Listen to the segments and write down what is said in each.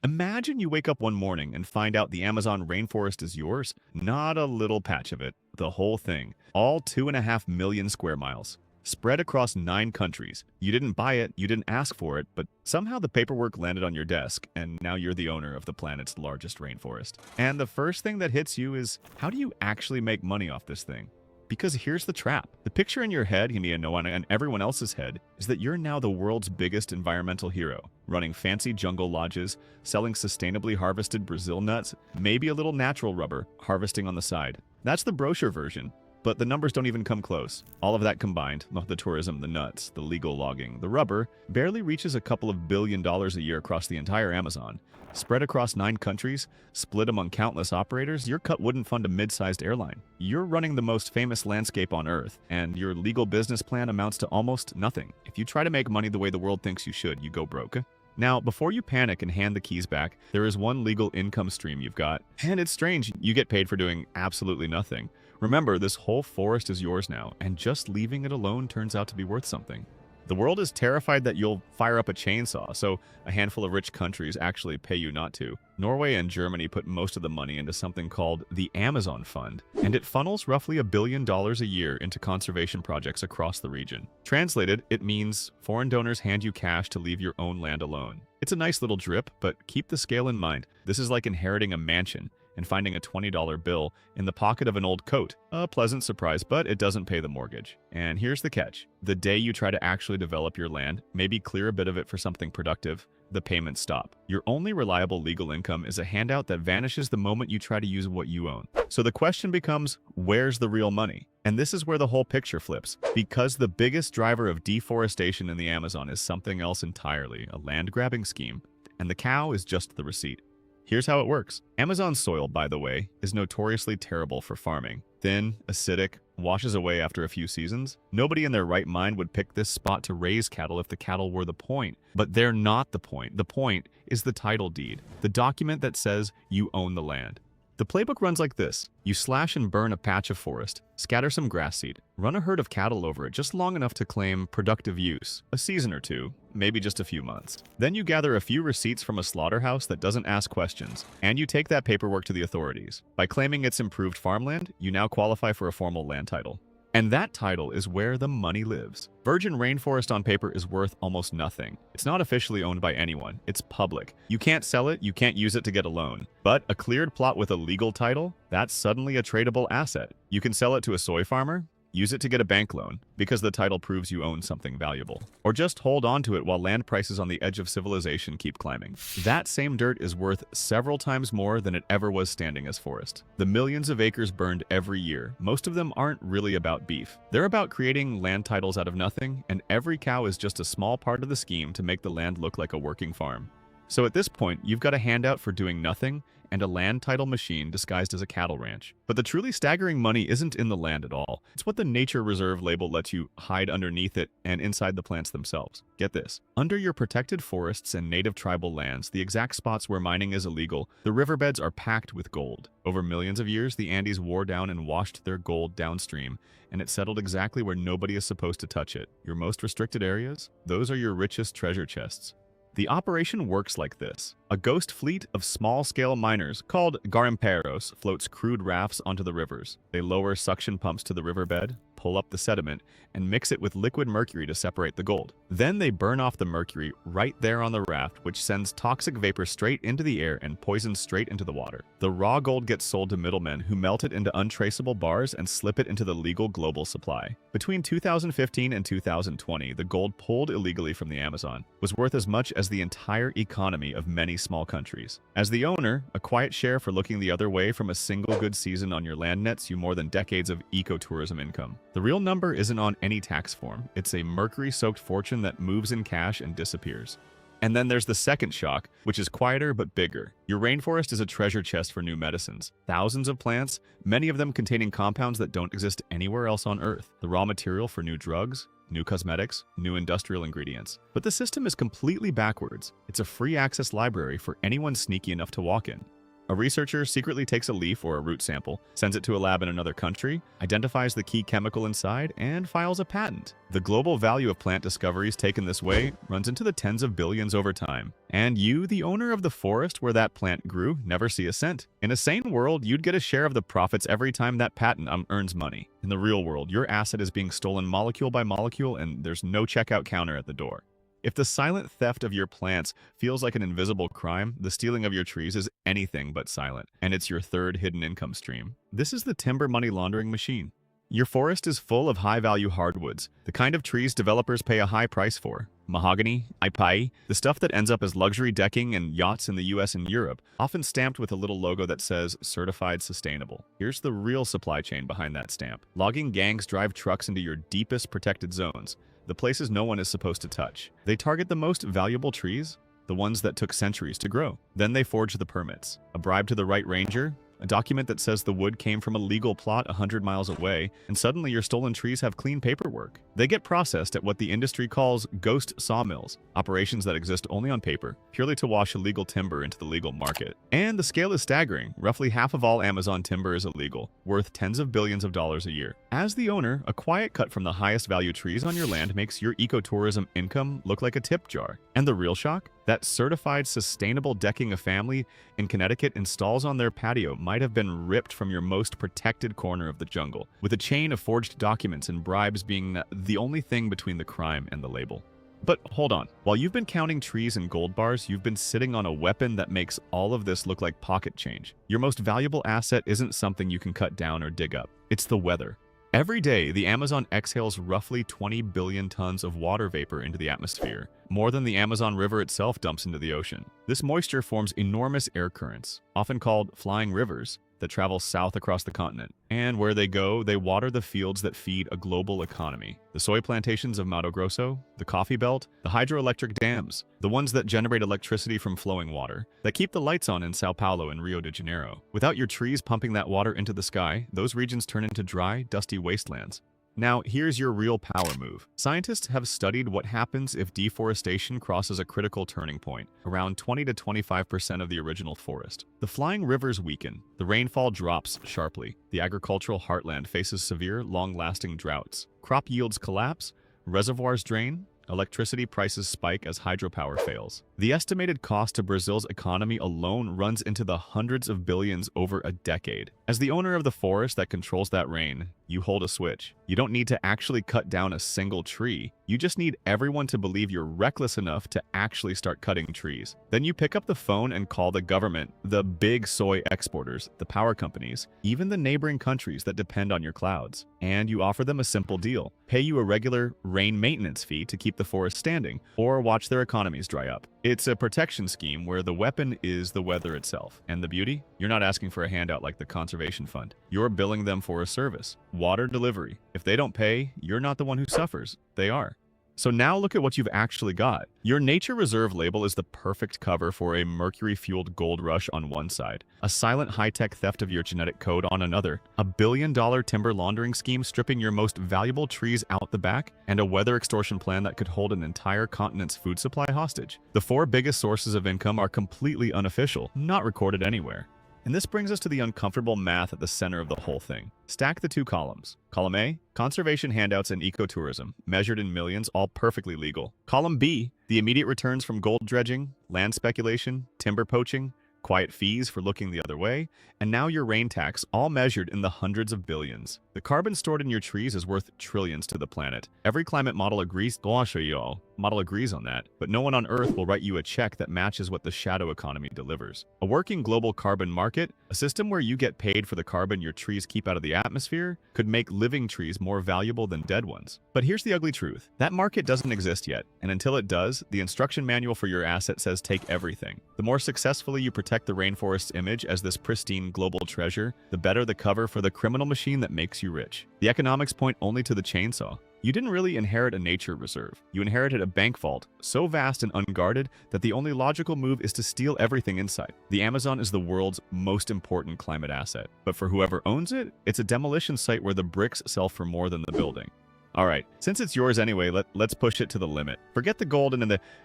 Imagine you wake up one morning and find out the Amazon rainforest is yours. Not a little patch of it, the whole thing. All 2.5 million square miles. Spread across 9 countries. You didn't buy it, you didn't ask for it, but somehow the paperwork landed on your desk, and now you're the owner of the planet's largest rainforest. And the first thing that hits you is, how do you actually make money off this thing? Because here's the trap. The picture in your head, me and Noah and everyone else's head, is that you're now the world's biggest environmental hero, running fancy jungle lodges, selling sustainably harvested Brazil nuts, maybe a little natural rubber, harvesting on the side. That's the brochure version. But the numbers don't even come close. All of that combined, the tourism, the nuts, the legal logging, the rubber, barely reaches a couple of $1 billion a year across the entire Amazon. Spread across 9 countries, split among countless operators, your cut wouldn't fund a mid-sized airline. You're running the most famous landscape on Earth, and your legal business plan amounts to almost nothing. If you try to make money the way the world thinks you should, you go broke. Now, before you panic and hand the keys back, there is one legal income stream you've got. And it's strange, you get paid for doing absolutely nothing. Remember, this whole forest is yours now, and just leaving it alone turns out to be worth something. The world is terrified that you'll fire up a chainsaw, so a handful of rich countries actually pay you not to. Norway and Germany put most of the money into something called the Amazon Fund, and it funnels roughly $1 billion a year into conservation projects across the region. Translated, it means foreign donors hand you cash to leave your own land alone. It's a nice little drip, but keep the scale in mind. This is like inheriting a mansion and finding a $20 bill in the pocket of an old coat. A pleasant surprise, but it doesn't pay the mortgage. And here's the catch. The day you try to actually develop your land, maybe clear a bit of it for something productive, the payments stop. Your only reliable legal income is a handout that vanishes the moment you try to use what you own. So the question becomes, where's the real money? And this is where the whole picture flips. Because the biggest driver of deforestation in the Amazon is something else entirely, a land-grabbing scheme. And the cow is just the receipt. Here's how it works. Amazon soil, by the way, is notoriously terrible for farming. Thin, acidic, washes away after a few seasons. Nobody in their right mind would pick this spot to raise cattle if the cattle were the point. But they're not the point. The point is the title deed, the document that says you own the land. The playbook runs like this. You slash and burn a patch of forest, scatter some grass seed, run a herd of cattle over it just long enough to claim productive use, a season or two, maybe just a few months. Then you gather a few receipts from a slaughterhouse that doesn't ask questions, and you take that paperwork to the authorities. By claiming it's improved farmland, you now qualify for a formal land title. And that title is where the money lives. Virgin rainforest on paper is worth almost nothing. It's not officially owned by anyone. It's public. You can't sell it, you can't use it to get a loan. But a cleared plot with a legal title, that's suddenly a tradable asset. You can sell it to a soy farmer, use it to get a bank loan, because the title proves you own something valuable. Or just hold on to it while land prices on the edge of civilization keep climbing. That same dirt is worth several times more than it ever was standing as forest. The millions of acres burned every year, most of them aren't really about beef. They're about creating land titles out of nothing, and every cow is just a small part of the scheme to make the land look like a working farm. So at this point, you've got a handout for doing nothing and a land title machine disguised as a cattle ranch. But the truly staggering money isn't in the land at all. It's what the nature reserve label lets you hide underneath it and inside the plants themselves. Get this. Under your protected forests and native tribal lands, the exact spots where mining is illegal, the riverbeds are packed with gold. Over millions of years, the Andes wore down and washed their gold downstream, and it settled exactly where nobody is supposed to touch it. Your most restricted areas? Those are your richest treasure chests. The operation works like this. A ghost fleet of small-scale miners called garimperos floats crude rafts onto the rivers. They lower suction pumps to the riverbed, pull up the sediment, and mix it with liquid mercury to separate the gold. Then they burn off the mercury right there on the raft, which sends toxic vapor straight into the air and poison straight into the water. The raw gold gets sold to middlemen who melt it into untraceable bars and slip it into the legal global supply. Between 2015 and 2020, the gold pulled illegally from the Amazon was worth as much as the entire economy of many small countries. As the owner, a quiet share for looking the other way from a single good season on your land nets you more than decades of ecotourism income. The real number isn't on any tax form. It's a mercury-soaked fortune that moves in cash and disappears. And then there's the second shock, which is quieter but bigger. Your rainforest is a treasure chest for new medicines. Thousands of plants, many of them containing compounds that don't exist anywhere else on Earth. The raw material for new drugs, new cosmetics, new industrial ingredients. But the system is completely backwards. It's a free access library for anyone sneaky enough to walk in. A researcher secretly takes a leaf or a root sample, sends it to a lab in another country, identifies the key chemical inside, and files a patent. The global value of plant discoveries taken this way runs into the tens of billions over time. And you, the owner of the forest where that plant grew, never see a cent. In a sane world, you'd get a share of the profits every time that patent earns money. In the real world, your asset is being stolen molecule by molecule, and there's no checkout counter at the door. If the silent theft of your plants feels like an invisible crime, the stealing of your trees is anything but silent, and it's your third hidden income stream. This is the timber money laundering machine. Your forest is full of high-value hardwoods, the kind of trees developers pay a high price for. Mahogany, ipai, the stuff that ends up as luxury decking and yachts in the US and Europe, often stamped with a little logo that says Certified Sustainable. Here's the real supply chain behind that stamp. Logging gangs drive trucks into your deepest protected zones, the places no one is supposed to touch. They target the most valuable trees, the ones that took centuries to grow. Then they forge the permits. A bribe to the right ranger, a document that says the wood came from a legal plot 100 miles away, and suddenly your stolen trees have clean paperwork. They get processed at what the industry calls ghost sawmills, operations that exist only on paper, purely to wash illegal timber into the legal market. And the scale is staggering. Roughly half of all Amazon timber is illegal, worth tens of billions of dollars a year. As the owner, a quiet cut from the highest value trees on your land makes your ecotourism income look like a tip jar. And the real shock? That certified sustainable decking a family in Connecticut installs on their patio might have been ripped from your most protected corner of the jungle, with a chain of forged documents and bribes being the only thing between the crime and the label. But hold on, while you've been counting trees and gold bars, you've been sitting on a weapon that makes all of this look like pocket change. Your most valuable asset isn't something you can cut down or dig up. It's the weather. Every day, the Amazon exhales roughly 20 billion tons of water vapor into the atmosphere, more than the Amazon River itself dumps into the ocean. This moisture forms enormous air currents, often called flying rivers, that travel south across the continent. And where they go, they water the fields that feed a global economy. The soy plantations of Mato Grosso, the coffee belt, the hydroelectric dams, the ones that generate electricity from flowing water, that keep the lights on in Sao Paulo and Rio de Janeiro. Without your trees pumping that water into the sky, those regions turn into dry, dusty wastelands. Now, here's your real power move. Scientists have studied what happens if deforestation crosses a critical turning point, around 20 to 25% of the original forest. The flying rivers weaken, the rainfall drops sharply, the agricultural heartland faces severe, long-lasting droughts, crop yields collapse, reservoirs drain, electricity prices spike as hydropower fails. The estimated cost to Brazil's economy alone runs into the hundreds of billions over a decade. As the owner of the forest that controls that rain, you hold a switch. You don't need to actually cut down a single tree. You just need everyone to believe you're reckless enough to actually start cutting trees. Then you pick up the phone and call the government, the big soy exporters, the power companies, even the neighboring countries that depend on your clouds. And you offer them a simple deal. Pay you a regular rain maintenance fee to keep the forest standing, or watch their economies dry up. It's a protection scheme where the weapon is the weather itself. And the beauty? You're not asking for a handout like the Conservation Fund. You're billing them for a service. Water delivery. If they don't pay, you're not the one who suffers. They are. So now look at what you've actually got. Your nature reserve label is the perfect cover for a mercury-fueled gold rush on one side, a silent high-tech theft of your genetic code on another, a billion-dollar timber laundering scheme stripping your most valuable trees out the back, and a weather extortion plan that could hold an entire continent's food supply hostage. The four biggest sources of income are completely unofficial, not recorded anywhere. And this brings us to the uncomfortable math at the center of the whole thing. Stack the two columns. Column A, conservation handouts and ecotourism, measured in millions, all perfectly legal. Column B, the immediate returns from gold dredging, land speculation, timber poaching, quiet fees for looking the other way, and now your rain tax, all measured in the hundreds of billions. The carbon stored in your trees is worth trillions to the planet. Every climate model agrees on that, but no one on Earth will write you a check that matches what the shadow economy delivers. A working global carbon market, a system where you get paid for the carbon your trees keep out of the atmosphere, could make living trees more valuable than dead ones. But here's the ugly truth. That market doesn't exist yet, and until it does, the instruction manual for your asset says take everything. The more successfully you protect the rainforest's image as this pristine global treasure, the better the cover for the criminal machine that makes you rich. The economics point only to the chainsaw. You didn't really inherit a nature reserve. You inherited a bank vault, so vast and unguarded that the only logical move is to steal everything inside. The Amazon is the world's most important climate asset, but for whoever owns it, it's a demolition site where the bricks sell for more than the building. All right, since it's yours anyway, let's push it to the limit. Forget the golden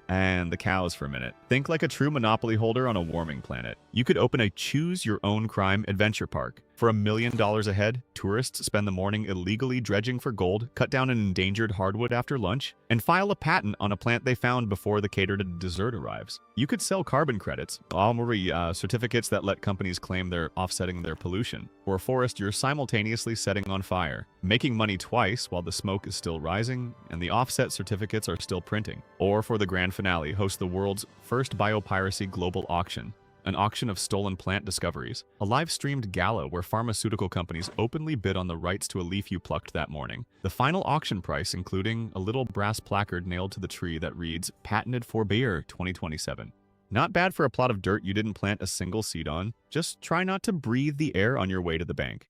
and the cows for a minute. Think like a true monopoly holder on a warming planet. You could open a choose-your-own-crime adventure park. For $1 million a head, tourists spend the morning illegally dredging for gold, cut down an endangered hardwood after lunch, and file a patent on a plant they found before the catered dessert arrives. You could sell carbon credits, certificates that let companies claim they're offsetting their pollution, or a forest you're simultaneously setting on fire, making money twice while the smoke is still rising and the offset certificates are still printing. Or for the grand finale, host the world's first biopiracy global auction. An auction of stolen plant discoveries, a live-streamed gala where pharmaceutical companies openly bid on the rights to a leaf you plucked that morning. The final auction price including a little brass placard nailed to the tree that reads, "Patented for Beer 2027. Not bad for a plot of dirt you didn't plant a single seed on. Just try not to breathe the air on your way to the bank.